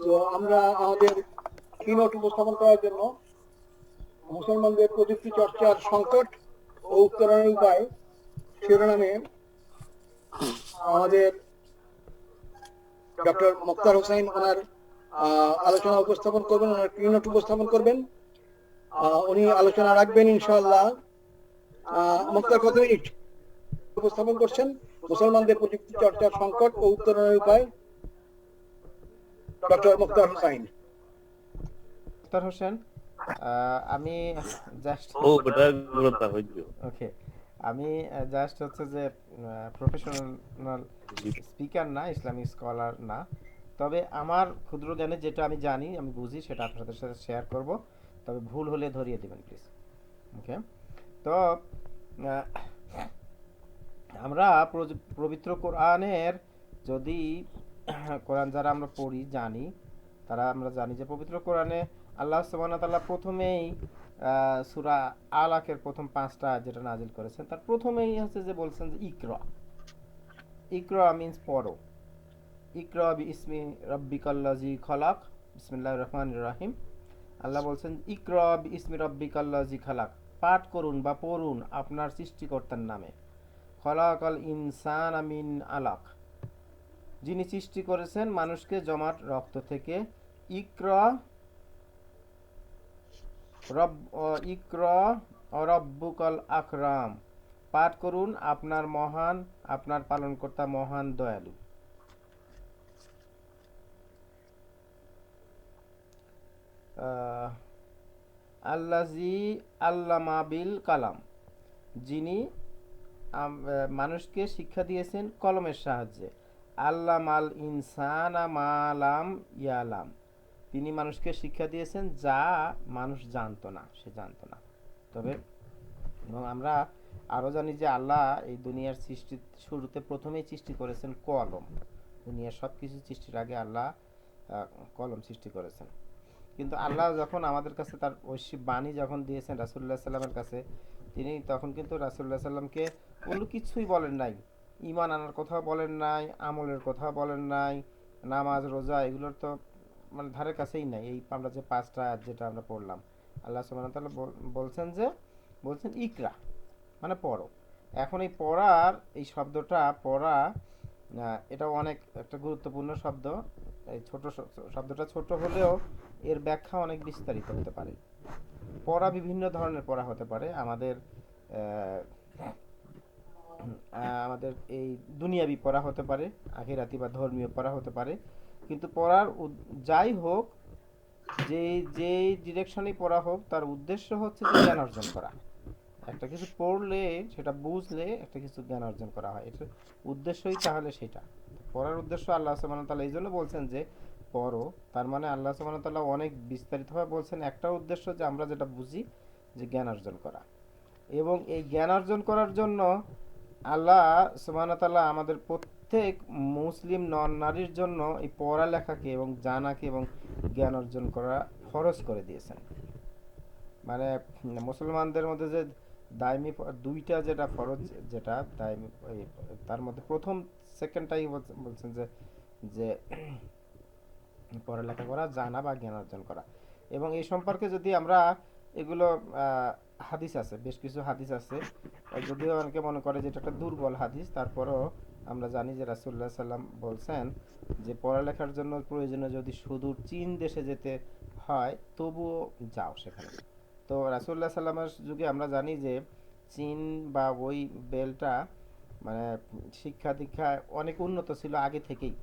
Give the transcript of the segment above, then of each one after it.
তো আমরা আমাদের কিনোট উপস্থাপন করার জন্য মুসলমানদের প্রযুক্তি চর্চার সংকট ও উত্তরণের উপায় শিরোনামে আমাদের ডক্টর মোক্তার হোসেন ওনার আলোচনা উপস্থাপন করবেন, ওনার কিনোট উপস্থাপন করবেন। উনি আলোচনা রাখবেন ইনশাআল্লাহ। মোক্তার কত মিনিট উপস্থাপন করছেন? মুসলমানদের প্রযুক্তি চর্চার সংকট ও উত্তরণের উপায়, ডক্টর মোক্তার হোসেন। মোক্তার হোসেন, আমি জাস্ট ওকে, আমি জাস্ট হচ্ছে যে প্রফেশনাল স্পিকার না, ইসলামিক স্কলার না, তবে আমার ক্ষুদ্র জ্ঞানে যেটা আমি জানি, আমি বুঝি, সেটা আপনাদের সাথে শেয়ার করব। তবে ভুল হলে ধরিয়ে দেবেন প্লিজ। ওকে, তো আহ, আমরা পবিত্র কোরআনের, যদি কোরআন যারা আমরা পড়ি জানি, তারা আমরা জানি যে পবিত্র কোরআনে আল্লাহ সুবহানাহু ওয়া তাআলা প্রথমেই সূরা আলাকের প্রথম 5টা যেটা নাজিল করেছেন, তার প্রথমেই হচ্ছে যে বলছেন যে ইকরা। ইকরা মিন্স পড়ো। ইকরা বিইসমি রাব্বিকাল্লাযী খালাক, বিসমিল্লাহির রহমানির রহিম। আল্লাহ বলছেন ইকরা বিইসমি রাব্বিকাল্লাযী খালাক, পাঠ করুন বা পড়ুন আপনার সৃষ্টিকর্তার নামে। খলাকাল ইনসান মিন আলাক, যিনি সৃষ্টি করেছেন মানুষকে জমাট রক্ত থেকে। ইকরা ইকরা রব্বুকাল আকরাম, পাঠ করুন আপনার পালনকর্তা মহান দয়ালু। আল্লাজি আল্লামা বিল কালাম, যিনি মানুষকে শিক্ষা দিয়েছেন কলমের সাহায্যে। আল্লামাল ইনসানা মালাম ইয়ালাম, তিনি মানুষকে শিক্ষা দিয়েছেন যা মানুষ জানতো না, সে জানতো না। তবে এবং আমরা আরও জানি যে আল্লাহ এই দুনিয়ার সৃষ্টি শুরুতে প্রথমেই সৃষ্টি করেছেন কলম। দুনিয়ার সব কিছু সৃষ্টির আগে আল্লাহ কলম সৃষ্টি করেছেন। কিন্তু আল্লাহ যখন আমাদের কাছে তার ঐশী বাণী যখন দিয়েছেন রাসূলুল্লাহ সাল্লামের কাছে, তিনি তখন কিন্তু রাসূলুল্লাহ সাল্লামকে কোনো কিছুই বলেন নাই। ঈমান আনার কথা বলেন নাই, আমলের কথা বলেন নাই, নামাজ রোজা এগুলোর তো মানে ধারে কাছেই নাই। এই আমরা যে 5টা আয়াত যেটা আমরা পড়লাম, আল্লাহ সুবহানাহু ওয়া তাআলা বলছেন ইকরা মানে পড়ো। এখন এই পড়ার এই শব্দটা পড়া, এটা অনেক একটা গুরুত্বপূর্ণ শব্দ। এই শব্দটা ছোট হলেও এর ব্যাখ্যা অনেক বিস্তারিত হতে পারে। পড়া বিভিন্ন ধরনের পড়া হতে পারে। আমাদের এই দুনিয়াবি পড়া হতে পারে, আখিরাতি বা ধর্মীয় পড়া হতে পারে। কিন্তু পড়ার যাই হোক, যে ডিরেকশনেই পড়া হোক, তার উদ্দেশ্য হচ্ছে যে জ্ঞান অর্জন করা। একটা কিছু পড়লে, সেটা বুঝলে একটা কিছু জ্ঞান অর্জন করা হয়, এটার উদ্দেশ্যই তাহলে সেটা। পড়ার উদ্দেশ্য আল্লাহ সুবহানাহু ওয়া তাআলা এই জন্য বলছেন যে পড়ো, তার মানে আল্লাহ সুবহানাহু ওয়া তাআলা অনেক বিস্তারিতভাবে বলছেন একটা উদ্দেশ্য, যে আমরা যেটা বুঝি যে জ্ঞান অর্জন করা। এবং এই জ্ঞান অর্জন করার জন্য আল্লাহ সুবহানাহু ওয়া তাআলা আমাদের প্রত্যেক মুসলিম নন নারীর জন্য এই পড়ালেখাকে এবং জানাকে এবং জ্ঞান অর্জন করা ফরজ করে দিয়েছেন। মানে মুসলমানদের মধ্যে যে দায়মি দুইটা যেটা ফরজ, যেটা দায়মি, তার মধ্যে প্রথম সেকেন্ডটাই বলছেন যে যে পড়ালেখা করা, জানা বা জ্ঞান অর্জন করা। এবং এই সম্পর্কে যদি আমরা এগুলো হাদিস আছে, বেশ কিছু হাদিস আছে, যদিও অনেকে মনে করে যে এটা একটা দুর্বল হাদিস, তারপরও আমরা জানি যে রাসূলুল্লাহ সাল্লাম বলছেন যে পড়ালেখার জন্য প্রয়োজনে যদি সুদূর চীন দেশে যেতে হয় তবুও যাও সেখানে। তো রাসূলুল্লাহ সাল্লামের যুগে আমরা জানি যে চীন বা ওই বেলটা মানে শিক্ষা দীক্ষা অনেক উন্নত ছিল আগে থেকেই।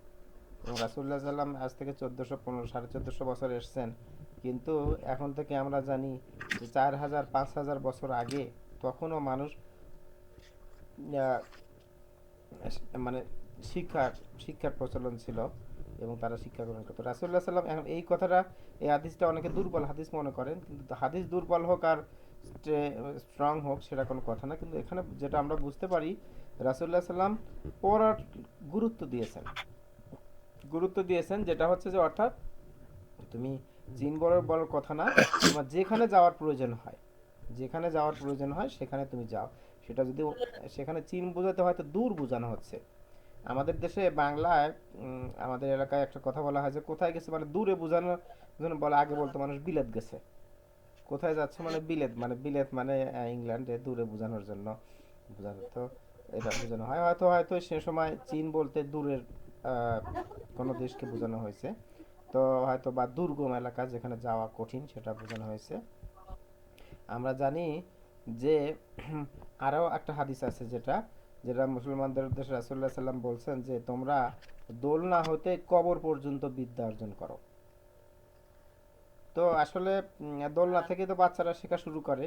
এবং রাসূলুল্লাহ সাল্লাম আজ থেকে 1400 এসছেন, কিন্তু এখন থেকে আমরা জানি যে 4000 5000 বছর আগে তখনও মানুষ মানে শিক্ষার প্রচলন ছিল এবং তারা শিক্ষা গ্রহণ করতো। রাসূলুল্লাহ সাল্লাম এখন এই কথাটা, এই হাদিসটা অনেকে দুর্বল হাদিস মনে করেন, কিন্তু হাদিস দুর্বল হোক আর স্ট্রং হোক সেটা কোনো কথা না। কিন্তু এখানে যেটা আমরা বুঝতে পারি, রাসূলুল্লাহ সাল্লাম পড়ার গুরুত্ব দিয়েছেন যেটা হচ্ছে যে অর্থাৎ তুমি চীন বড় কথা না, তোমার যেখানে যাওয়ার প্রয়োজন হয় সেখানে তুমি যাও। সেটা যদি সেখানে চীন বোঝাতে হয়তো দূর বোঝানো হচ্ছে, আমাদের দেশে বাংলায় আমাদের এলাকায় একটা কথা বলা হয় যে কোথায় গেছে মানে দূরে বোঝানোর জন্য বলে, আগে বলতো মানুষ বিলেত গেছে, কোথায় যাচ্ছে মানে বিলেত, মানে বিলেত মানে ইংল্যান্ডে, দূরে বোঝানোর জন্য বোঝানো, তো এটা বোঝানো হয়। হয়তো হয়তো সে সময় চীন বলতে দূরের কোনো দেশকে বোঝানো হয়েছে, তো হয়তো বা দুর্গম এলাকা যেখানে যাওয়া কঠিন সেটা বোঝানো হয়েছে। আমরা জানি যে আরও একটা হাদিস আছে যেটা যেটা মুসলমানদের উদ্দেশ্যে রাসূলুল্লাহ সাল্লাম বলছেন যে তোমরা দোলনা হতে কবর পর্যন্ত বিদ্যা অর্জন করো। তো আসলে দোলনা থেকে তো বাচ্চারা শেখা শুরু করে,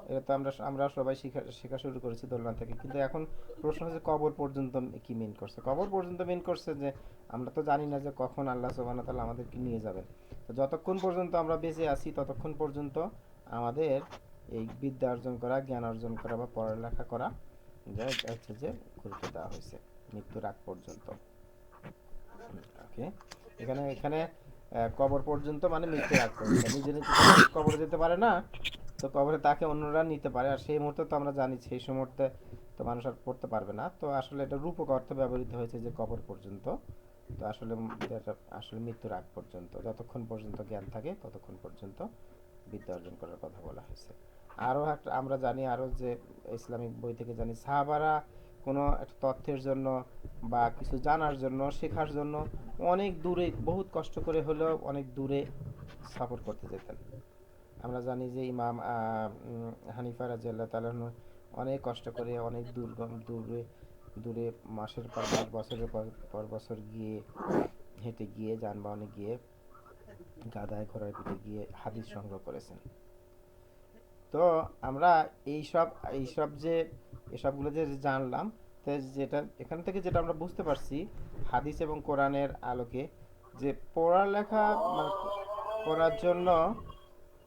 এটা তো আমরা সবাই শেখা শেখা শুরু করেছি দোলনা থেকে, কিন্তু এখন প্রশ্ন হচ্ছে কবর পর্যন্ত কি মিন করছে। কবর পর্যন্ত মিন করছে যে আমরা তো জানি না যে কখন আল্লাহ সুবহানাহু ওয়া তাআলা আমাদেরকে নিয়ে যাবেন। তো যতক্ষণ পর্যন্ত আমরা বেঁচে আছি ততক্ষণ পর্যন্ত আমাদের এই বিদ্যা অর্জন করা, জ্ঞান অর্জন করা বা পড়ালেখা করা যা হচ্ছে যে গুরুত্ব দেওয়া হয়েছে মৃত্যুর আগ পর্যন্ত। ওকে, এখানে এখানে কবর পর্যন্ত মানে মৃত্যুর আগ পর্যন্ত, নিজে নিজে তো মানুষ কবরে যেতে পারে না, তো কবরে তাকে অন্যরা নিতে পারে, আর সেই মুহূর্তে তো আমরা জানি সেই মুহূর্তে তো মানুষ আর পড়তে পারবে না। তো আসলে এটা রূপক অর্থে ব্যবহৃত হয়েছে যে কবর পর্যন্ত। তো আসলে এটা আসলে মৃত্যুর আগ পর্যন্ত, যতক্ষণ পর্যন্ত জ্ঞান থাকে ততক্ষণ পর্যন্ত বিদ্যা অর্জন করার কথা বলা হয়েছে। আরও একটা আমরা জানি, আরও যে ইসলামিক বই থেকে জানি, সাহাবারা কোনো একটা তথ্যের জন্য বা কিছু জানার জন্য, শেখার জন্য অনেক দূরে, বহুত কষ্ট করে হলেও অনেক দূরে সফর করতে যেতেন। আমরা জানি যে ইমাম হানিফা রাদিয়াল্লাহু তাআলা আনহু অনেক কষ্ট করে অনেক দুর্গম দূরে দূরে মাসের পর মাস, বছরের পর বছর গিয়ে, হেঁটে গিয়ে, যানবাহনে গিয়ে, গাধায় ঘোড়ার পিঠে গিয়ে হাদিস সংগ্রহ করেছেন। তো আমরা এইসব এইসব যে এসবগুলো যে জানলাম, তো যেটা এখান থেকে যেটা আমরা বুঝতে পারছি হাদিস এবং কোরআনের আলোকে, যে পড়ালেখা মানে করার জন্য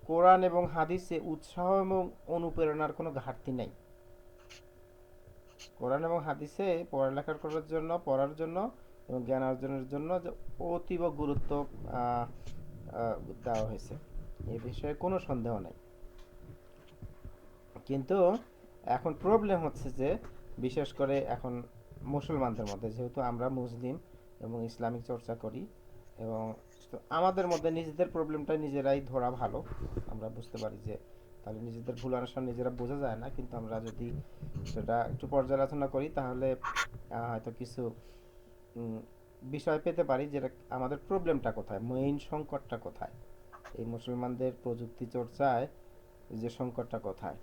কোরআন এবং হাদিসে উৎসাহ এবং অনুপ্রেরণার কোনো ঘাটতি নেই। কোরআন এবং হাদিসে পড়ালেখা করার জন্য, পড়ার জন্য এবং জ্ঞান অর্জনের জন্য যে অতীব গুরুত্ব আহ, আহ, দেওয়া হয়েছে, এ বিষয়ে কোনো সন্দেহ নেই। কিন্তু এখন প্রবলেম হচ্ছে যে বিশেষ করে এখন মুসলমানদের মধ্যে, যেহেতু আমরা মুসলিম এবং ইসলামিক চর্চা করি, এবং তো আমাদের মধ্যে নিজেদের প্রবলেমটা নিজেরাই ধরা ভালো। আমরা বুঝতে পারি যে তাহলে নিজেদের ভুল অনেক সময় নিজেরা বোঝা যায় না, কিন্তু আমরা যদি সেটা একটু পর্যালোচনা করি তাহলে হয়তো কিছু উম, বিষয় পেতে পারি যেটা আমাদের প্রবলেমটা কোথায়, মেইন সংকটটা কোথায়, এই মুসলমানদের প্রযুক্তি চর্চায় যে সংকটটা কোথায়।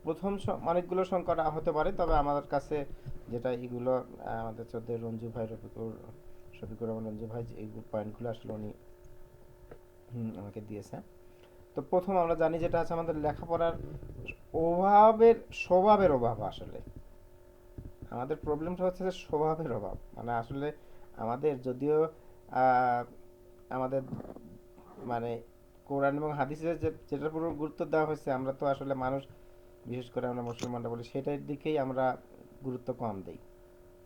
প্রথম অনেকগুলো সংকট হতে পারে, তবে আমাদের কাছে যেটা এগুলো আমাদের চোদ্দের রঞ্জু ভাই, শফিকুর রহমান রঞ্জু ভাই এই পয়েন্টগুলো আসলে উনি আমাকে দিয়েছে। তো প্রথম আমরা জানি যেটা আছে আমাদের লেখাপড়ার অভাবের, স্বভাবের অভাব। আসলে আমাদের প্রবলেমটা হচ্ছে যে স্বভাবের অভাব, মানে আসলে আমাদের যদিও আহ, আমাদের মানে কোরআন এবং হাদিসে যেটার উপর গুরুত্ব দেওয়া হয়েছে, আমরা তো আসলে মানুষ, বিশেষ করে আমরা মুসলমানরা বলি সেটার দিকেই আমরা গুরুত্ব কম দিই।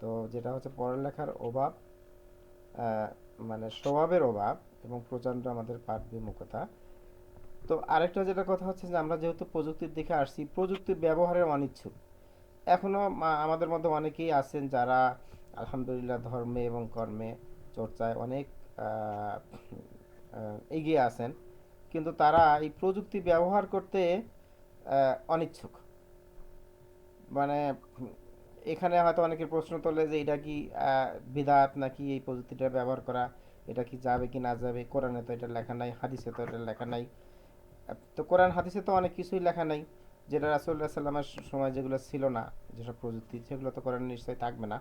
তো যেটা হচ্ছে পড়ালেখার অভাব, আহ, মানে স্বভাবের অভাব এবং প্রচণ্ড আমাদের পাঠ বিমুখতা। তো আরেকটা যেটা কথা হচ্ছে যে আমরা যেহেতু প্রযুক্তির দিকে আসছি, প্রযুক্তির ব্যবহারের অনিচ্ছুক এখনো আমাদের মধ্যে অনেকেই আছেন যারা আলহামদুলিল্লাহ ধর্মে এবং কর্মে চর্চায় অনেক আহ, এগিয়ে আছেন, কিন্তু তারা এই প্রযুক্তি ব্যবহার করতে অনিচ্ছুক। মানে এখানে হয়তো অনেকের প্রশ্ন তোলে যে এটা কি বিদআত নাকি এই প্রযুক্তিটা ব্যবহার করা, এটা কি যাবে কি না যাবে, কোরআনে তো এটা লেখা নাই, হাদিসে তো এটা লেখা নাই। তো কোরআন হাদিসে তো অনেক কিছুই লেখা নাই, যেটা রাসূলুল্লাহ সাল্লামের সময় যেগুলো ছিল না, যেসব প্রযুক্তি, সেগুলো তো কোরআনে নিশ্চয়ই থাকবে না।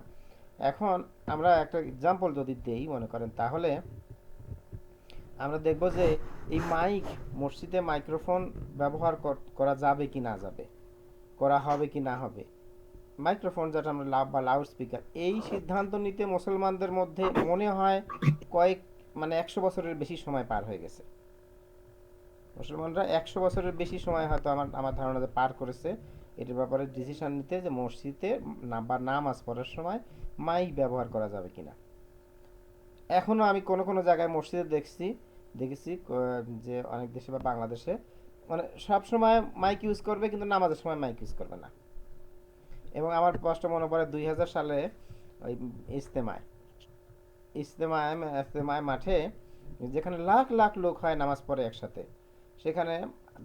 এখন আমরা একটা এক্সাম্পল যদি দেই মনে করেন, তাহলে আমরা দেখব যে এই মাইক, মসজিদে মাইক্রোফোন ব্যবহার করা যাবে কি না যাবে, করা হবে কি না হবে, মাইক্রোফোন যেটা আমরা লাউড স্পিকার, এই সিদ্ধান্ত নিতে মুসলমানদের মধ্যে মনে হয় কয়েক মানে 100 বছরের বেশি সময় পার হয়ে গেছে। মুসলমানরা 100 বছরের বেশি সময় হয়তো আমার আমার ধারণা যে পার করেছে এটার ব্যাপারে ডিসিশন নিতে, যে মসজিদে বা নামাজ পড়ার সময় মাইক ব্যবহার করা যাবে কিনা। এখনো আমি কোনো কোনো জায়গায় মসজিদে দেখেছি যে অনেক দেশে বা বাংলাদেশে মানে সব সময় মাইক ইউজ করবে কিন্তু নামাজের সময় মাইক ইউজ করবে না। এবং আমার স্পষ্ট মনে পড়ে 2000 সালে ওই ইজতেমায় ইজতেমায় ইজতেমায় মাঠে যেখানে লাখ লাখ লোক হয় নামাজ পড়ে একসাথে, সেখানে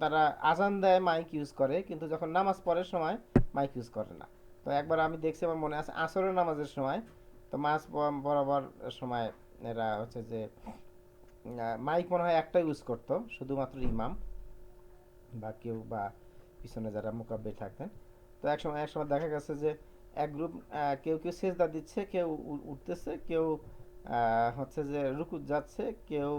তারা আজান দেয়, মাইক ইউজ করে, কিন্তু যখন নামাজ পড়ার সময় মাইক ইউজ করে না। তো একবার আমি দেখছি, আমার মনে আছে আসরের নামাজের সময়, তো মাঝ বরাবর সময় এরা হচ্ছে যে মাইক মনে হয় একটা ইউজ করতো শুধুমাত্র ইমাম বা কেউ বা পিছনে যারা মুকাব্বির থাকতেন। তো এক সময় দেখা গেছে যে এক গ্রুপ, কেউ কেউ সেজদা দিচ্ছে, কেউ উঠতেছে, কেউ হচ্ছে যে রুকু যাচ্ছে, কেউ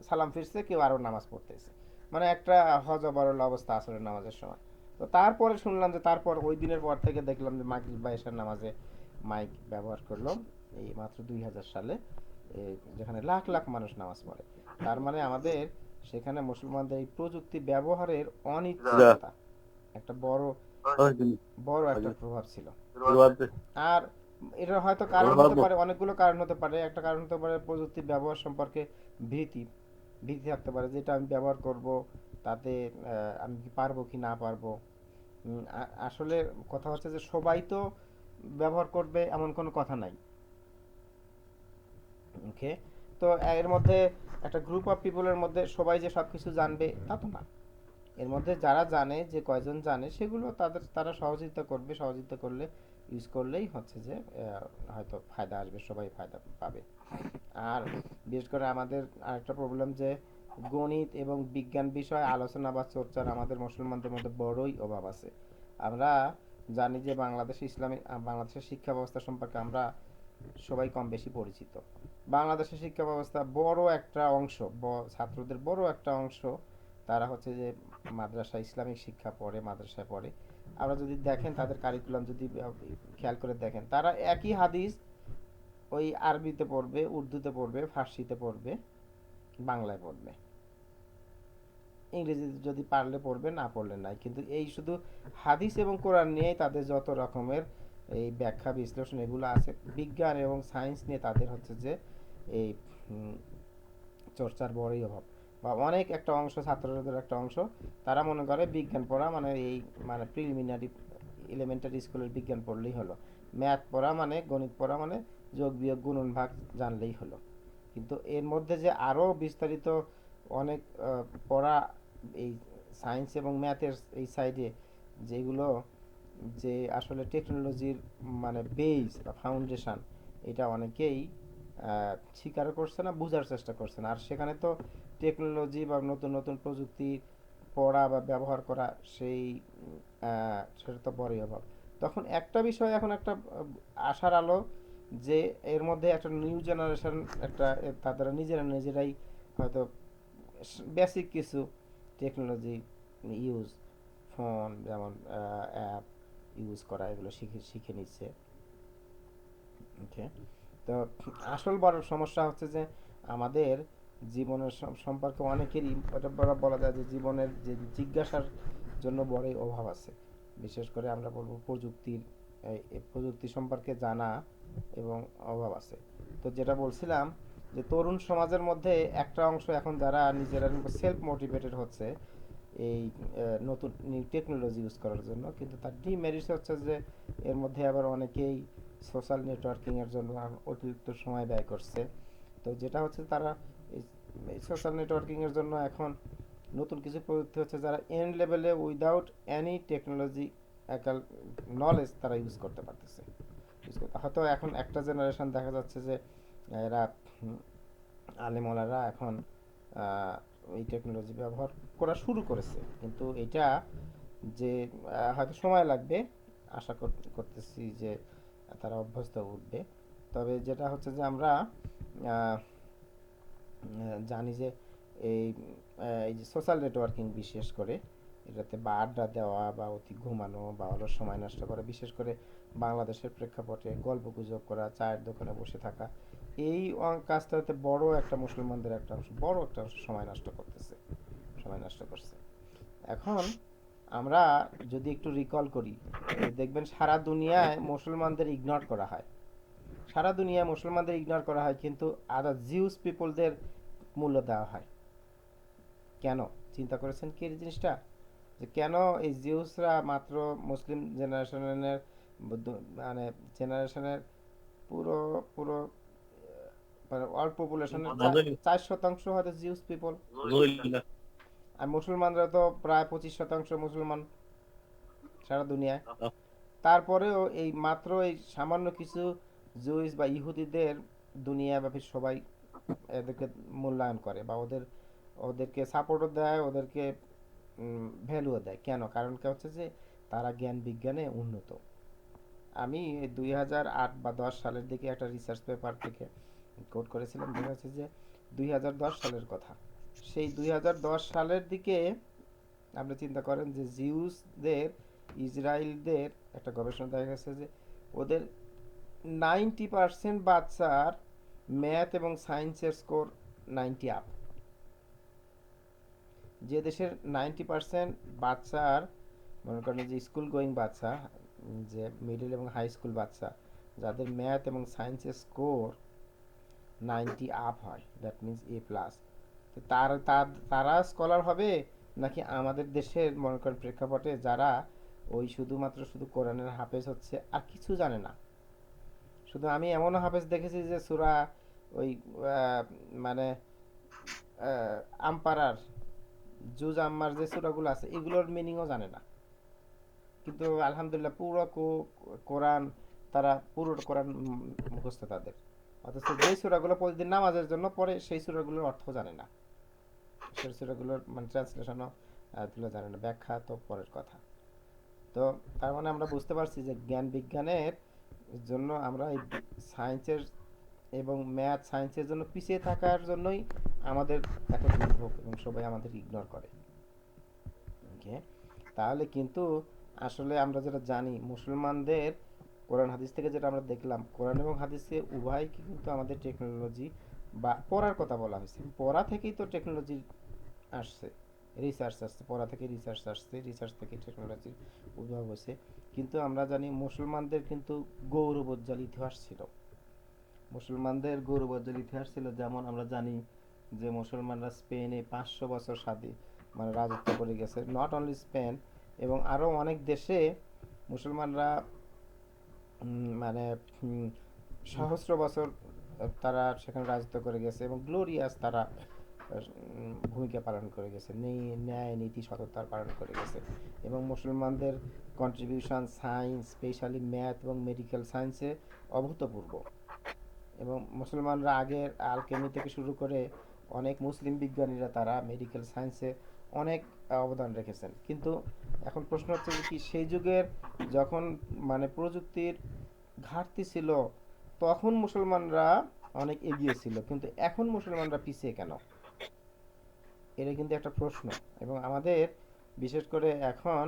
সালাম ফিরছে, কেউ আরো নামাজ পড়তেছে, মানে একটা হযবরল অবস্থা আসরের নামাজের সময়। তো তারপরে শুনলাম যে তারপর ওই দিনের পর থেকে দেখলাম যে মাগরিব বা এশার নামাজে মাইক ব্যবহার করলো, এই মাত্র 2000 সালে, যেখানে লাখ লাখ মানুষ নামাজ পড়ে। তার মানে আমাদের সেখানে মুসলমানদের এই প্রযুক্তি ব্যবহারের অনিচ্ছাকতা একটা বড় বড় একটা প্রভাব ছিল। আর এটা হয়তো কারণ হতে পারে, অনেকগুলো কারণ হতে পারে। একটা কারণ হতে পারে প্রযুক্তি ব্যবহার সম্পর্কে ভীতি ভীতি থাকতে পারে, যেটা আমি ব্যবহার করব তাতে আমি কি পারবো কি না পারবো। আসলে কথা হচ্ছে যে সবাই তো ব্যবহার করবে এমন কোনো কথা নাই। ওকে, তো এর মধ্যে একটা গ্রুপ অফ পিপলের মধ্যে সবাই যে সবকিছু জানবে তা তো না। এর মধ্যে যারা জানে, যে কয়জন জানে, সেগুলো তারা সহযোগিতা করবে, সহযোগিতা করলে ইউজ করলেই হচ্ছে যে হয়তো ফায়দা আসবে, সবাই ফায়দা পাবে। আর বিশেষ করে আমাদের আরেকটা প্রবলেম যে গণিত এবং বিজ্ঞান বিষয়ে আলোচনা বা চর্চার আমাদের মুসলমানদের মধ্যে বড়ই অভাব আছে। আমরা জানি যে বাংলাদেশের শিক্ষা ব্যবস্থা সম্পর্কে আমরা সবাই কম বেশি পরিচিত। বাংলাদেশের শিক্ষা ব্যবস্থা বড় একটা অংশ, ছাত্রদের বড় একটা অংশ তারা হচ্ছে যে মাদ্রাসা, ইসলামিক শিক্ষা পড়ে, মাদ্রাসায় পড়ে। আপনারা যদি দেখেন তাদের কারিকুলাম, যদি খেয়াল করে দেখেন, তারা একই হাদিস ওই আরবিতে পড়বে, উর্দুতে পড়বে, ফার্সিতে পড়বে, বাংলায় পড়বে, ইংরেজিতে যদি পারলে পড়বে, না পড়লে নাই। কিন্তু এই শুধু হাদিস এবং কোরআন নিয়েই তাদের যত রকমের এই ব্যাখ্যা বিশ্লেষণ এগুলো আছে। বিজ্ঞান এবং সায়েন্স নিয়ে তাদের হচ্ছে যে এই চর্চার বড়ই অভাব। বা অনেক একটা অংশ, ছাত্রদের একটা অংশ, তারা মনে করে বিজ্ঞান পড়া মানে এই মানে প্রিলিমিনারি এলিমেন্টারি স্কুলের বিজ্ঞান পড়লেই হলো, ম্যাথ পড়া মানে, গণিত পড়া মানে যোগ বিয়োগ গুণন ভাগ জানলেই হলো। কিন্তু এর মধ্যে যে আরও বিস্তারিত অনেক পড়া, এই সায়েন্স এবং ম্যাথের এই সাইডে, যেগুলো যে আসলে টেকনোলজির মানে বেস বা ফাউন্ডেশন, এটা অনেকেই স্বীকার করছে না, বোঝার চেষ্টা করছে না। আর সেখানে তো টেকনোলজি বা নতুন নতুন প্রযুক্তি পড়া বা ব্যবহার করা, সেটা তো বড়ই অভাব। তখন একটা বিষয়, এখন একটা আশার আলো, যে এর মধ্যে একটা নিউ জেনারেশন, একটা তারা নিজেরাই হয়তো বেসিক কিছু টেকনোলজি ইউজ, ফোন যেমন অ্যাপ ইউজ করা, এগুলো শিখে শিখে নিচ্ছে। ওকে, তো আসল বড় সমস্যা হচ্ছে যে আমাদের জীবনের সম্পর্কে অনেকেরই, এটা বলা যায় যে জীবনের যে জিজ্ঞাসার জন্য বড়ই অভাব আছে। বিশেষ করে আমরা বলবো প্রযুক্তির, এই প্রযুক্তি সম্পর্কে জানা এবং অভাব আছে। তো যেটা বলছিলাম যে তরুণ সমাজের মধ্যে একটা অংশ এখন যারা নিজেরা সেলফ মোটিভেটেড হচ্ছে এই নতুন টেকনোলজি ইউজ করার জন্য, কিন্তু তার ডিমেরিটস হচ্ছে যে এর মধ্যে আবার অনেকেই সোশ্যাল নেটওয়ার্কিংয়ের জন্য অতিরিক্ত সময় ব্যয় করছে। তো যেটা হচ্ছে তারা এই সোশ্যাল নেটওয়ার্কিংয়ের জন্য এখন নতুন কিছু প্রযুক্তি হচ্ছে, যারা এন্ড লেভেলে উইদাউট এনি টেকনোলজি নলেজ তারা ইউজ করতে পারতেছে। হয়তো এখন একটা জেনারেশন দেখা যাচ্ছে যে এরা আলেমওয়ালারা এখন এই টেকনোলজি ব্যবহার করা শুরু করেছে, কিন্তু এটা যে হয়তো সময় লাগবে, আশা করতেছি যে তারা অভ্যস্ত উঠবে। তবে যেটা হচ্ছে যে আমরা জানি যে এই এই যে সোশ্যাল নেটওয়ার্কিং বিশেষ করে, এটাতে বা আড্ডা দেওয়া বা অতি ঘুমানো বা অলস সময় নষ্ট করা, বিশেষ করে বাংলাদেশের প্রেক্ষাপটে গল্প গুজব করা, চায়ের দোকানে বসে থাকা, এই কাজটাতে বড় একটা মুসলমানদের একটা অংশ, বড় একটা অংশ সময় নষ্ট করতেছে, সময় নষ্ট করছে। এখন আমরা যদি একটু রিকল করি, দেখবেন সারা দুনিয়ায় মুসলমানদের ইগনোর করা হয়, সারা দুনিয়ায় মুসলমানদের ইগনোর করা হয়, কিন্তু আদার জিউস পিপলদের মূল্য দেওয়া হয়। কেন? চিন্তা করেছেন কি এই জিনিসটা? যে কেন এই জিউসরা মাত্র মুসলিম জেনারেশনের মানে জেনারেশনের পুরো পুরো মানে ওয়ার্ল্ড পপুলেশনের নজর 4% হয়তো জিউস পিপল, নজর আর মুসলমানরা তো প্রায় 25% মুসলমান সারা দুনিয়ায়। তারপরেও এই মাত্র এই সামান্য কিছু জুইস বা ইহুদিদের দুনিয়াব্যাপী সবাই এদেরকে মূল্যায়ন করে বা ওদেরকে সাপোর্টও দেয়, ওদেরকে ভ্যালুও দেয়। কেন? কারণ কি হচ্ছে যে তারা জ্ঞান বিজ্ঞানে উন্নত। আমি 2008 বা 10 সালের দিকে একটা রিসার্চ পেপার থেকে কোট করেছিলাম, দেখা যাচ্ছে যে 2010 সালের কথা। সেই 2010 সালের দিকে আপনি চিন্তা করেন যে জিউসদের, ইসরায়েলদের একটা গবেষণা দেখা গেছে যে ওদের 90% বাচ্চার ম্যাথ এবং সায়েন্সের স্কোর 90 আপ। যে দেশের 90% বাচ্চার, মনে করেন যে স্কুল গোয়িং বাচ্চা, যে মিডল এবং হাই স্কুল বাচ্চা, যাদের ম্যাথ এবং সায়েন্সের স্কোর 90 আপ হয়, দ্যাট মিন্স এ প্লাস, তারা স্কলার হবে, নাকি আমাদের দেশের মনে করেন প্রেক্ষাপটে যারা ওই শুধু কোরআনের হাফেজ হচ্ছে আর কিছু জানে না। শুধু আমি এমনও হাফেজ দেখেছি যে সূরা ওই মানে আম্পারার, জুজ আম্মার যে সূরাগুলো আছে এগুলোর মিনিংও জানে না, কিন্তু আলহামদুলিল্লাহ পুরো কোরআন, তারা পুরো কোরআন মুখস্থ তাদের। অথচ যে সূরাগুলো প্রতিদিন নামাজের জন্য পড়ে সেই সূরাগুলোর অর্থ জানে না, সেই সূরাগুলোর মানে ট্রান্সলেশনও তুলে জানে না, ব্যাখ্যা তো পরের কথা। তো তার মানে আমরা বুঝতে পারছি যে জ্ঞান বিজ্ঞানের জন্য আমরা এই সায়েন্সের এবং ম্যাথ সায়েন্সের জন্য পিছিয়ে থাকার জন্যই আমাদের এত দুর্ভোগ এবং সবাই আমাদের ইগনোর করে। ওকে, তাহলে কিন্তু আসলে আমরা যেটা জানি মুসলমানদের কোরআন হাদিস থেকে যেটা আমরা দেখলাম, কোরআন এবং হাদিসে উভয় কিন্তু আমাদের টেকনোলজি বা পড়ার কথা বলা হয়েছে, পড়া থেকেই তো টেকনোলজি আসছে, রিসার্চ আসছে, পড়া থেকে রিসার্চ আসছে, রিসার্চ থেকে টেকনোলজির উদ্ভব হয়েছে। কিন্তু আমরা জানি মুসলমানদের কিন্তু গৌরবোজ্জ্বল ইতিহাস ছিল, মুসলমানদের গৌরবোজ্জ্বল ইতিহাস ছিল। যেমন আমরা জানি যে মুসলমানরা স্পেনে 500 বছর মানে রাজত্ব করে গেছে, নট অনলি স্পেন, এবং আরও অনেক দেশে মুসলমানরা মানে সহস্র বছর তারা সেখানে রাজত্ব করে গেছে এবং গ্লোরিয়াস তারা ভূমিকা পালন করে গেছে, ন্যায় নীতি সততার পালন করে গেছে। এবং মুসলমানদের কন্ট্রিবিউশন সায়েন্স, স্পেশালি ম্যাথ এবং মেডিকেল সায়েন্সে অভূতপূর্ব। এবং মুসলমানরা আগের আলকেমি থেকে শুরু করে অনেক মুসলিম বিজ্ঞানীরা তারা মেডিকেল সায়েন্সে অনেক অবদান রেখেছেন। কিন্তু এখন প্রশ্ন হচ্ছে যে কি সেই যুগের যখন মানে প্রযুক্তির ঘাটতি ছিল তখন মুসলমানরা অনেক এগিয়ে ছিল, কিন্তু এখন মুসলমানরা পিছিয়ে কেন? এটা কিন্তু একটা প্রশ্ন। এবং আমাদের বিশেষ করে এখন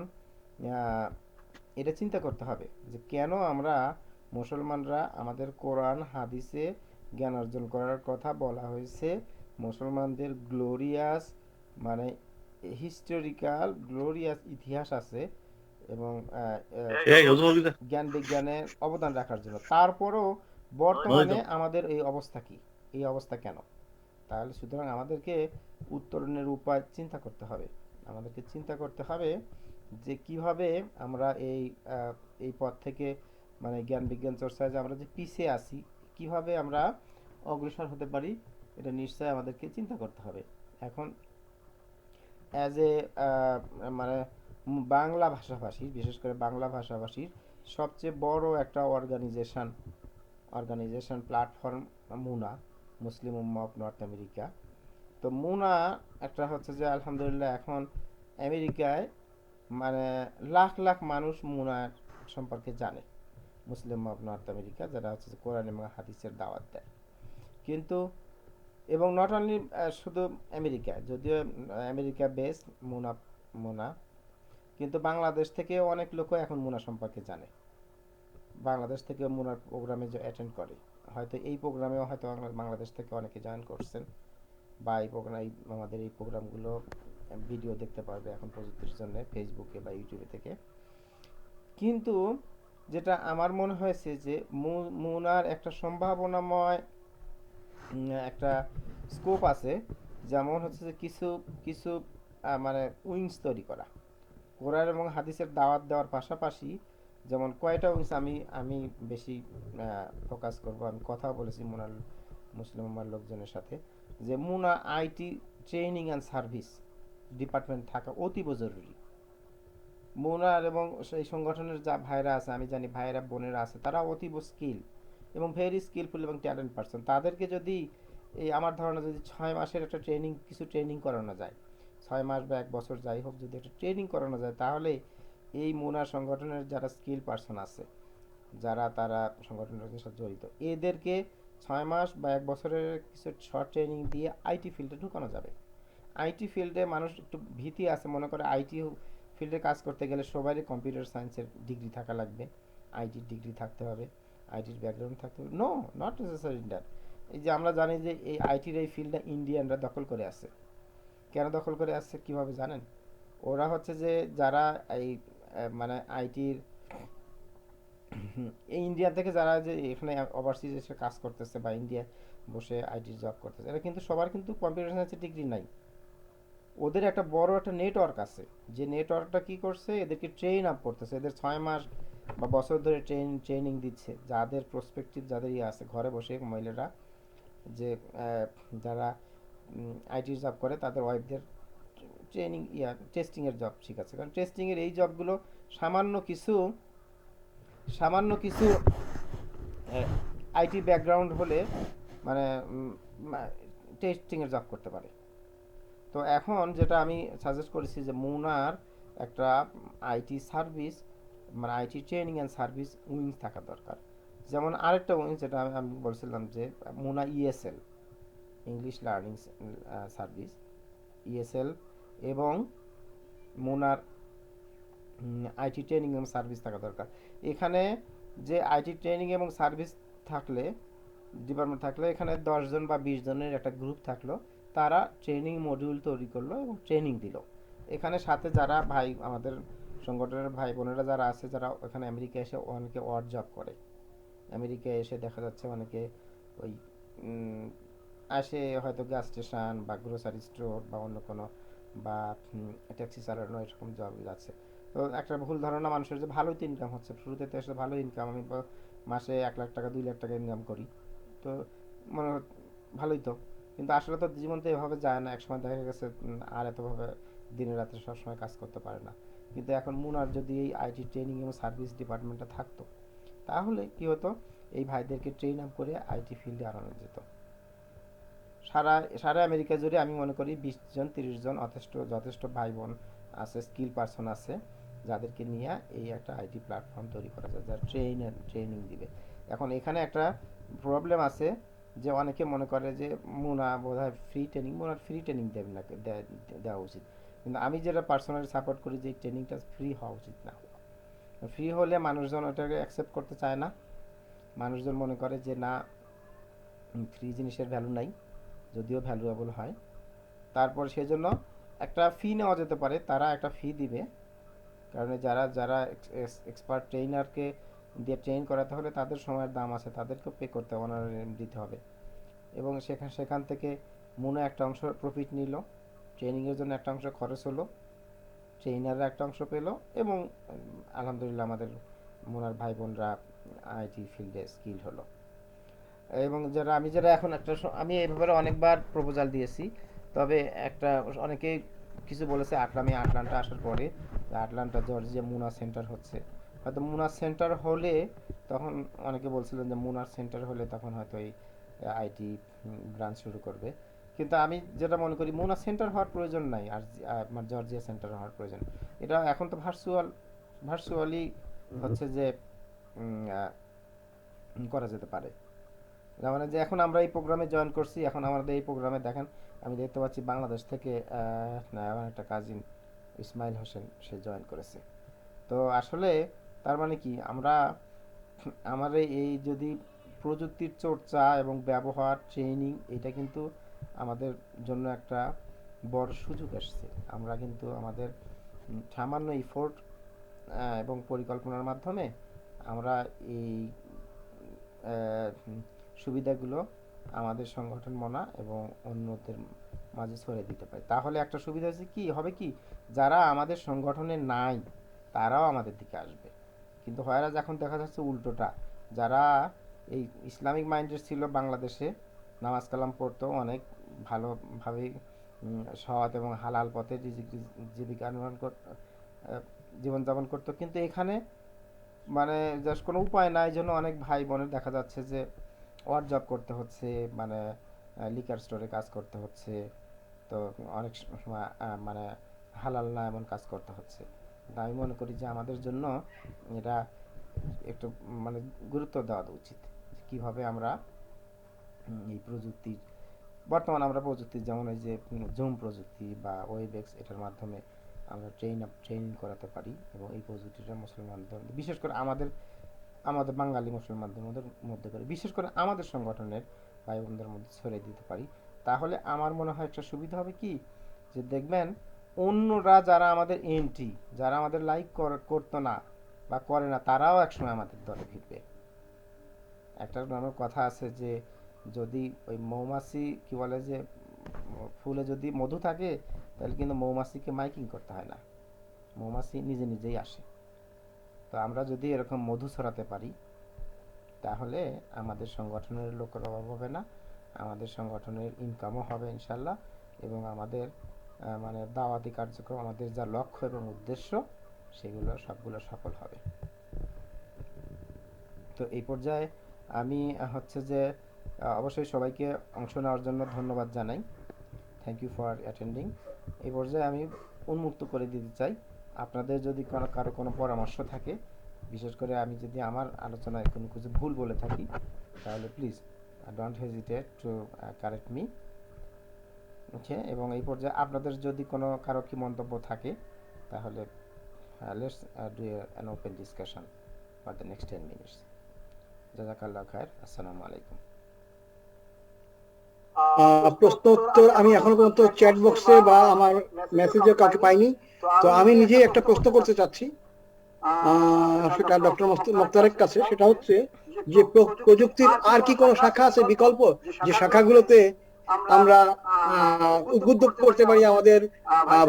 এটা চিন্তা করতে হবে যে কেন আমরা মুসলমানরা, আমাদের কোরআন হাদিসে জ্ঞান অর্জন করার কথা বলা হয়েছে, মুসলমানদের গ্লোরিয়াস মানে হিস্টোরিক্যাল গ্লোরিয়াস ইতিহাস আছে এবং জ্ঞান বিজ্ঞানের অবদান রাখার জন্য, তারপরও বর্তমানে আমাদের এই অবস্থা কি, এই অবস্থা কেন? তাহলে সুতরাং আমাদেরকে উত্তরণের উপায় চিন্তা করতে হবে। আমাদেরকে চিন্তা করতে হবে যে কিভাবে আমরা এই পথ থেকে মানে জ্ঞান বিজ্ঞান চর্চায় যে আমরা যে পিছিয়ে আছি কিভাবে আমরা অগ্রসর হতে পারি, এটা নিশ্চয়ই আমাদেরকে চিন্তা করতে হবে। এখন অ্যাজ এ মানে বাংলা ভাষাভাষী, বিশেষ করে বাংলা ভাষাভাষীর সবচেয়ে বড় একটা organisation platform MUNA, Muslim Ummah of North America. তো মুনা একটা হচ্ছে যে আলহামদুলিল্লাহ এখন আমেরিকায় মানে লাখ লাখ মানুষ মুনার সম্পর্কে জানে, মুসলিম অফ নর্থ আমেরিকা, যারা হচ্ছে কোরআন এবং হাদিসের দাওয়াত দেয়। কিন্তু এবং নট অনলি শুধু আমেরিকায়, যদিও আমেরিকা বেস মুনা, কিন্তু বাংলাদেশ থেকেও অনেক লোক এখন মুনা সম্পর্কে জানে, বাংলাদেশ থেকে মুনার প্রোগ্রামে অ্যাটেন্ড করে। হয়তো এই প্রোগ্রামেও হয়তো বাংলাদেশ থেকে অনেকে জয়েন করছেন বা এই প্রোগ্রাম আমাদের এই প্রোগ্রামগুলো ভিডিও দেখতে পারবে এখন প্রযুক্তির জন্য ফেসবুকে বা ইউটিউবে থেকে। কিন্তু যেটা আমার মনে হয়েছে যে মুনার একটা সম্ভাবনাময় একটা স্কোপ আছে, যেমন হচ্ছে যে কিছু কিছু মানে উইংস তৈরি করা, কোরআন এবং হাদিসের দাওয়াত দেওয়ার পাশাপাশি যেমন কয়টা উইংস আমি আমি বেশি ফোকাস করব, আমি কথাও বলেছি মুনার মুসলিম আমার লোকজনের সাথে, যে MUNA IT training and service department থাকা অতীব জরুরি। মুনার এবং সেই সংগঠনের যা ভাইরা আছে, আমি জানি ভাইরা বোনেরা আছে, তারা অতীব স্কিল এবং ভেরি স্কিলফুল এবং ট্যালেন্ট পারসন। তাদেরকে যদি এই আমার ধারণা যদি 6 মাসের একটা ট্রেনিং, কিছু ট্রেনিং করানো যায়, 6 মাস বা 1 বছর যাই হোক, যদি একটা ট্রেনিং করানো যায়, তাহলে এই মুনার সংগঠনের যারা স্কিল পারসন আছে, যারা তারা সংগঠনের সাথে জড়িত, এদেরকে 6 মাস বা 1 বছরের কিছু শর্ট ট্রেনিং দিয়ে আইটি ফিল্ডে ঢুকানো যাবে। আইটি ফিল্ডে মানুষ একটু ভীতি আছে, মনে করে আইটি ফিল্ডে কাজ করতে গেলে সবারই কম্পিউটার সায়েন্সের ডিগ্রি থাকা লাগবে, আইটির ডিগ্রি থাকতে হবে, আইটির ব্যাকগ্রাউন্ড থাকতে হবে। No, not necessary that. এই যে আমরা জানি যে এই আইটির এই ফিল্ডটা ইন্ডিয়ানরা দখল করে আছে। কেন দখল করে আসছে কীভাবে জানেন? ওরা হচ্ছে যে যারা এই মানে আইটির এই ইন্ডিয়া থেকে যারা যে এখানে ওভারসিজ এসে কাজ করতেছে বা ইন্ডিয়া বসে আইটির জব করতেছে, এরা কিন্তু সবার কিন্তু কম্পিউটার সায়েন্সের ডিগ্রি নাই। ওদের একটা বড় একটা নেটওয়ার্ক আছে, যে নেটওয়ার্কটা কি করছে, এদেরকে ট্রেন আপ করতেছে, এদের 6 মাস বা বছর ধরে ট্রেনিং দিচ্ছে, যাদের প্রসপেক্টিভ যাদের ইয়ে আছে ঘরে বসে মহিলারা, যে যারা আইটির জব করে তাদের ওয়াইফদের ট্রেনিং টেস্টিংয়ের জব শিখাচ্ছে। কারণ টেস্টিংয়ের এই জবগুলো সামান্য কিছু সামান্য কিছু আইটি ব্যাকগ্রাউন্ড হলে মানে টেস্টিংয়ের জব করতে পারে। তো এখন যেটা আমি সাজেস্ট করেছি যে মুনার একটা আইটি সার্ভিস, মানে IT training and service wings থাকা দরকার। যেমন আরেকটা উইংস যেটা আমি বলছিলাম যে MUNA ESL, English learning service, ESL, এবং মুনার আইটি ট্রেনিং এবং সার্ভিস থাকা দরকার। এখানে যে আইটি ট্রেনিং এবং সার্ভিস থাকলে, ডিপার্টমেন্ট থাকলে, এখানে 10 জন বা 20 জনের একটা গ্রুপ থাকলো, তারা ট্রেনিং মডিউল তৈরি করলো এবং ট্রেনিং দিল। এখানে সাথে যারা ভাই আমাদের সংগঠনের ভাই বোনেরা যারা আছে, যারা এখানে আমেরিকা এসে অনেকে ওয়ার্ড জব করে, আমেরিকায় এসে দেখা যাচ্ছে অনেকে ওই আসে হয়তো গ্যাস স্টেশন বা গ্রোসারি স্টোর বা অন্য কোনো বা ট্যাক্সি চালানো, এরকম জব আছে। তো একটা ভুল ধারণা মানুষের যে ভালোই তো ইনকাম হচ্ছে, শুরুতে তো এসে ভালো ইনকাম, আমি মাসে 1 লাখ টাকা 2 লাখ টাকা ইনকাম করি, তো মনে হয় ভালোই তো। কিন্তু আসলে তো জীবন তো এভাবে যায় না, একসময় দেখা গেছে আর এতভাবে দিনে রাতে সবসময় কাজ করতে পারে না। কিন্তু এখন মুনার যদি এই আইটি ট্রেনিং এবং সার্ভিস ডিপার্টমেন্টটা থাকতো, তাহলে কি হতো, এই ভাইদেরকে ট্রেন আপ করে আইটি ফিল্ডে আনানো যেত। সারা সারা আমেরিকা জুড়ে আমি মনে করি 20 জন 30 জন যথেষ্ট ভাই বোন আছে, স্কিল পারসন আছে, যাদেরকে নিয়ে এই একটা আইটি প্ল্যাটফর্ম তৈরি করা যায়, যারা ট্রেনিং দিবে। এখন এখানে একটা প্রবলেম আছে, যে অনেকে মনে করে যে মুনা বোধহয় free training, Munnar free training দেবে না, দেওয়া উচিত। কিন্তু আমি যেটা পার্সোনালি সাপোর্ট করি যে ট্রেনিংটা ফ্রি হওয়া উচিত না। ফ্রি হলে মানুষজন ওটাকে অ্যাকসেপ্ট করতে চায় না, মানুষজন মনে করে যে না, ফ্রি জিনিসের ভ্যালু নাই, যদিও ভ্যালুয়েবল হয়। তারপর সেজন্য একটা ফি নেওয়া যেতে পারে, তারা একটা ফি দিবে, কারণ যারা যারা এক্সপার্ট ট্রেনারকে দিয়ে ট্রেন করাতে হলে তাদের সময়ের দাম আছে, তাদেরকেও পে করতে হবে, অনারারিয়াম দিতে হবে। এবং সেখান থেকে মুনা একটা অংশ প্রফিট নিল, ট্রেনিংয়ের জন্য একটা অংশ খরচ হলো, ট্রেনাররা একটা অংশ পেলো, এবং আলহামদুলিল্লাহ আমাদের মুনার ভাই বোনরা আইটি ফিল্ডে স্কিল হলো। এবং যারা এখন আমি এই ব্যাপারে অনেকবার প্রপোজাল দিয়েছি, তবে একটা অনেকেই কিছু বলেছে আটলান্টা আসার পরে, আটলান্টা জর্জিয়া মুনা সেন্টার হচ্ছে, হয়তো মুনা সেন্টার হলে তখন অনেকে বলছিলেন যে মুনার সেন্টার হলে তখন হয়তো এই আইটি ব্রাঞ্চ শুরু করবে। কিন্তু আমি যেটা মনে করি, মুনা সেন্টার হওয়ার প্রয়োজন নাই, আর জর্জিয়া সেন্টার হওয়ার প্রয়োজন। এটা এখন তো ভার্চুয়ালি হচ্ছে যে করা যেতে পারে। মানে যে এখন আমরা এই প্রোগ্রামে জয়েন করছি, এখন আমাদের এই প্রোগ্রামে দেখেন আমি দেখতে পাচ্ছি বাংলাদেশ থেকে আমার একটা কাজিন ইসমাইল হোসেন, সে জয়েন করেছে। তো আসলে তার মানে কি, আমরা আমাদের এই যদি প্রযুক্তির চর্চা এবং ব্যবহার ট্রেনিং, এটা কিন্তু আমাদের জন্য একটা বড় সুযোগ আসছে। আমরা কিন্তু আমাদের সামান্য ইফোর্ট এবং পরিকল্পনার মাধ্যমে আমরা এই সুবিধাগুলো আমাদের সংগঠন মনা এবং অন্যদের মাঝে ছড়িয়ে দিতে পারি। তাহলে একটা সুবিধা হচ্ছে কি হবে, কি যারা আমাদের সংগঠনে নাই তারাও আমাদের দিকে আসবে। কিন্তু হয়রাজ এখন দেখা যাচ্ছে উল্টোটা, যারা এই ইসলামিক মাইন্ডের ছিল বাংলাদেশে, নামাজ কালাম পড়তো, অনেক ভালোভাবে সৎ এবং হালাল পথে জীবিকা নির্বাহ করত, জীবনযাপন করতো, কিন্তু এখানে মানে জাস্ট কোনো উপায় নাই জন্য অনেক ভাই বোনের দেখা যাচ্ছে যে ওয়ার্ড জব করতে হচ্ছে, মানে লিকার স্টোরে কাজ করতে হচ্ছে, তো অনেক সময় মানে হালাল না এমন কাজ করতে হচ্ছে। আমি মনে করি যে আমাদের জন্য এটা একটু মানে গুরুত্ব দেওয়া উচিত, কিভাবে আমরা এই প্রযুক্তি, বর্তমানে আমরা প্রযুক্তি যেমন এই যে জুম প্রযুক্তি বা ওয়েবএক্স, এটার মাধ্যমে আমরা ট্রেনিং করাতে পারি, এবং এই প্রযুক্তিটা মুসলমানদের, বিশেষ করে আমাদের আমাদের বাঙালি মুসলমানদের মধ্যে করে, বিশেষ করে আমাদের সংগঠনের ভাই বোনদের মধ্যে ছড়িয়ে দিতে পারি, তাহলে আমার মনে হয় একটা সুবিধা হবে কি, যে দেখবেন অন্যরা যারা আমাদের এন্টি, যারা আমাদের লাইক করতো না বা করে না, তারাও একসময় আমাদের দলে ফিরবে। একটা আমার কথা আছে যে যদি ওই মৌমাছি কি বলে যে ফুলে যদি মধু থাকে, তাহলে কিন্তু মৌমাছিকে মাইকিং করতে হয় না, মৌমাছি নিজে নিজেই আসে। তো আমরা যদি এরকম মধু ছড়াতে পারি, তাহলে আমাদের সংগঠনের লোকের অভাব হবে না, আমাদের সংগঠনের ইনকামও হবে ইনশাল্লাহ, এবং আমাদের মানে দাওয়াতি কার্যক্রম, আমাদের যা লক্ষ্য এবং উদ্দেশ্য, সেগুলো সবগুলো সফল হবে। তো এই পর্যায়ে আমি হচ্ছে যে অবশ্যই সবাইকে অংশ নেওয়ার জন্য ধন্যবাদ জানাই, থ্যাংক ইউ ফর অ্যাটেন্ডিং। এই পর্যায়ে আমি উন্মুক্ত করে দিতে চাই, আপনাদের যদি কারো কোনো পরামর্শ থাকে, বিশেষ করে আমি যদি আমার আলোচনায় কোনো কিছু ভুল বলে থাকি, তাহলে please don't hesitate to correct me, okay. এবং এই পর্যায়ে আপনাদের যদি কারো কি মন্তব্য থাকে, তাহলে let's do an open discussion for the next 10 minutes. জাযাকাল্লাহ খায়ের, আসসালামু আলাইকুম। প্রশ্ন উত্তর আমি এখনো পর্যন্ত চ্যাট বক্সে বা আমার মেসেজে কাউকে পাইনি, তো আমি নিজেই একটা প্রশ্ন করতে চাচ্ছি, সেটা ডক্টর মোক্তারের কাছে। সেটা হচ্ছে যে প্রযুক্তির আর কি কোনো শাখা আছে বিকল্প, যে শাখাগুলোতে আমরা উদ্বুদ্ধ করতে পারি আমাদের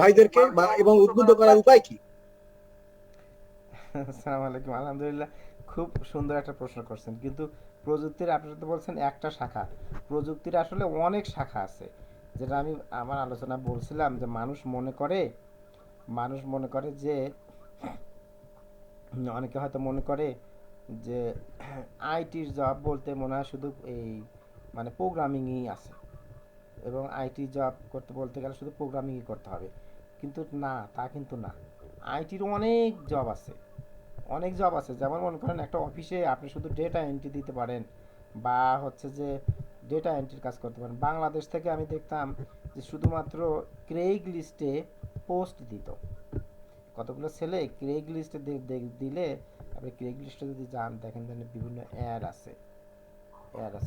ভাইদেরকে, বা এবং উদ্বুদ্ধ করার উপায় কি? আসসালামু আলাইকুম, আলহামদুলিল্লাহ, খুব সুন্দর একটা প্রশ্ন করছেন। কিন্তু প্রযুক্তির, আপনারা তো বলছেন একটা শাখা, প্রযুক্তির আসলে অনেক শাখা আছে, যেটা আমি আমার আলোচনা বলছিলাম, যে মানুষ মনে করে যে অনেকে হয়তো মনে করে যে আইটির জব বলতে মনে হয় শুধু এই মানে প্রোগ্রামিংই আছে, এবং আইটি জব করতে বলতে গেলে শুধু প্রোগ্রামিংই করতে হবে, কিন্তু না, তা কিন্তু না। আইটির অনেক জব আছে, যেমন মনে করেন একটা অফিসে আপনি শুধু ডেটা এন্ট্রি দিতে পারেন, বা হচ্ছে যে ডেটা এন্ট্রির কাজ করতে পারেন। বাংলাদেশ থেকে আমি দেখতাম যে শুধুমাত্র ক্রেইগ লিস্টে পোস্ট দিত, কতগুলো ছেলে ক্রেইগ লিস্টে দিলে, আপনি ক্রেইগ লিস্টে যদি যান, দেখেন বিভিন্ন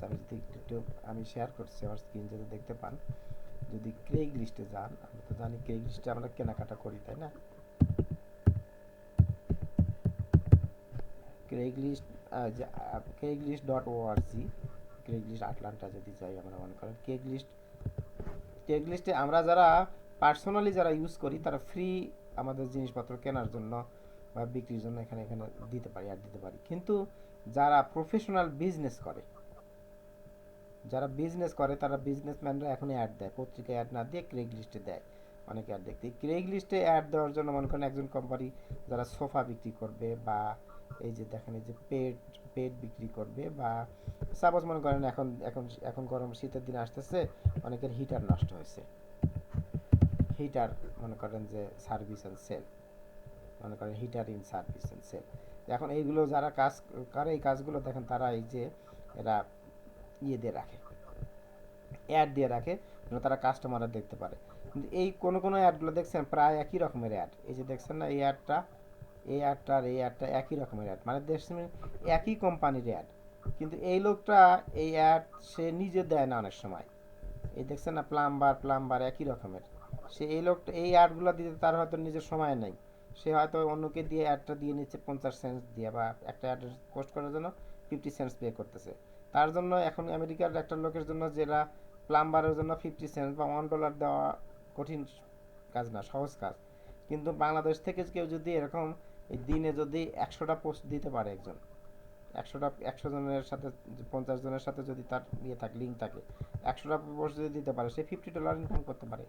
আমি যদি একটু আমি শেয়ার করছি আমার স্ক্রিন, যদি দেখতে পান, যদি ক্রেইগ লিস্টে যান, আমরা তো জানি ক্রেইগ লিস্টে আমরা কেনাকাটা করি, তাই না? ক্রেইগলিস্ট ক্রেইগলিস্ট.org, ক্রেইগলিস্ট আটলান্টা যদি যাই আমরা, মনে করেন ক্রেইগলিস্টে আমরা যারা পার্সোনালি যারা ইউজ করি, তারা ফ্রি আমাদের জিনিসপত্র কেনার জন্য বা বিক্রির জন্য এখানে দিতে পারি, অ্যাড দিতে পারি। কিন্তু যারা প্রফেশনাল বিজনেস করে, তারা বিজনেসম্যানরা এখন অ্যাড দেয়, পত্রিকায় অ্যাড না দিয়ে ক্রেইগলিস্টে দেয় অনেকে অ্যাড দেখতে। ক্রেইগলিস্টে অ্যাড দেওয়ার জন্য মনে করেন একজন কোম্পানি যারা সোফা বিক্রি করবে, বা এই যে দেখেন এই যে পেট বিক্রি করবে, বা সাপোজ মনে করেন এখন এখন এখন গরম শীতের দিন আসতেছে, অনেকের হিটার নষ্ট হয়েছে, হিটার মনে করেন যে সার্ভিস অ্যান্ড সেল, মনে করেন heater in service and sale. এখন এইগুলো যারা কাজ করে, এই কাজগুলো দেখেন তারা এই যে এরা দিয়ে রাখে, অ্যাড দিয়ে রাখে, যেন তারা কাস্টমাররা দেখতে পারে। কিন্তু এই কোনো অ্যাডগুলো দেখছেন প্রায় একই রকমের অ্যাড, এই যে দেখছেন না, এই অ্যাডটা একই রকমের অ্যাড, মানে দেখছেন একই কোম্পানির অ্যাড, কিন্তু এই লোকটা এই অ্যাড সে নিজে দেয় না অনেক সময়। এই দেখছেন না, প্লাম্বার একই রকমের, সে এই লোকটা এই অ্যাডগুলো দিতে তার হয়তো নিজের সময় নেই, সে হয়তো অন্যকে দিয়ে অ্যাডটা দিয়ে নিচ্ছে 50 সেন্টস দিয়ে, বা একটা অ্যাড পোস্ট করার জন্য 50 সেন্টস পে করতেছে। তার জন্য এখন আমেরিকার একটা লোকের জন্য, যেটা প্লাম্বারের জন্য 50 সেন্টস বা $1 দেওয়া কঠিন কাজ না, সহজ কাজ। কিন্তু বাংলাদেশ থেকে কেউ যদি এরকম এই দিনে যদি 100টা পোস্ট দিতে পারে একজন, 100 জনের সাথে, 50 জনের সাথে যদি তার ইয়ে থাকে, লিঙ্ক থাকে, 100টা পোস্ট যদি দিতে পারে, সে $50 ইনকাম করতে পারে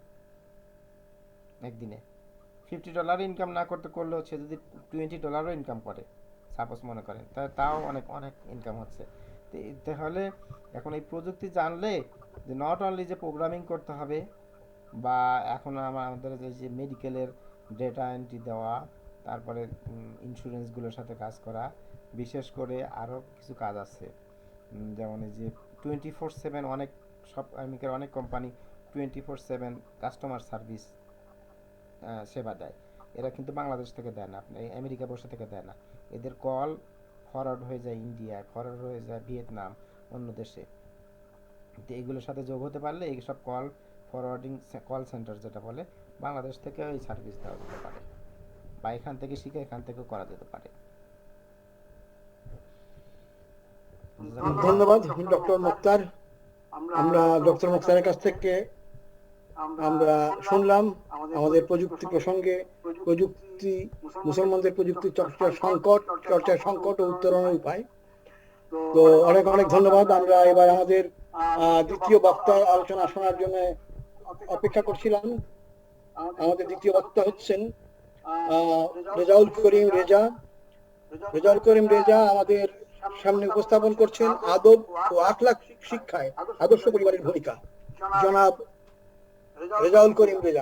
একদিনে। $50 ইনকাম না করতে করলেও সে যদি $20ও ইনকাম করে, সাপোজ মনে করেন, তাও অনেক অনেক ইনকাম হচ্ছে। তাহলে এখন এই প্রযুক্তি জানলে যে নট অনলি যে প্রোগ্রামিং করতে হবে, বা এখন আমাদের যে মেডিকেলের ডেটা এন্ট্রি দেওয়া, তারপরে ইন্স্যুরেন্সগুলোর সাথে কাজ করা, বিশেষ করে আরও কিছু কাজ আছে, যেমন এই যে 24/7 অনেক সব আমেরিকার অনেক কোম্পানি 24/7 কাস্টমার সার্ভিস সেবা দেয়। এরা কিন্তু বাংলাদেশ থেকে দেয় না, আপনি আমেরিকা বসে থেকে দেয় না, এদের কল ফরওয়ার্ড হয়ে যায় ইন্ডিয়া, ফরওয়ার্ড হয়ে যায় ভিয়েতনাম, অন্য দেশে। তো এইগুলোর সাথে যোগ হতে পারলে এই সব কল ফরওয়ার্ডিং কল সেন্টার যেটা বলে, বাংলাদেশ থেকে এই সার্ভিস দেওয়া যেতে পারে, বা এখান থেকে শিখে এখান থেকেও করা যেতে পারে। ধন্যবাদ ডক্টর মুক্তার। আমরা ডক্টর মুক্তারের কাছ থেকে আমরা শুনলাম আমাদের প্রযুক্তি প্রসঙ্গে, প্রযুক্তি, মুসলমানদের প্রযুক্তি চর্চার সংকট ও উত্তরণের উপায়। তো অনেক অনেক ধন্যবাদ। আমরা এবার আমাদের দ্বিতীয় বক্তার আলোচনা শোনার জন্য অপেক্ষা করছিলাম। আমাদের দ্বিতীয় বক্তা হচ্ছেন রেজাউল করিম রেজা আমাদের সামনে উপস্থাপন করছেন আদব ও আখলাক শিক্ষায় আদর্শ পরিবারের ভূমিকা। জনাব রেজাউল করিম রেজা।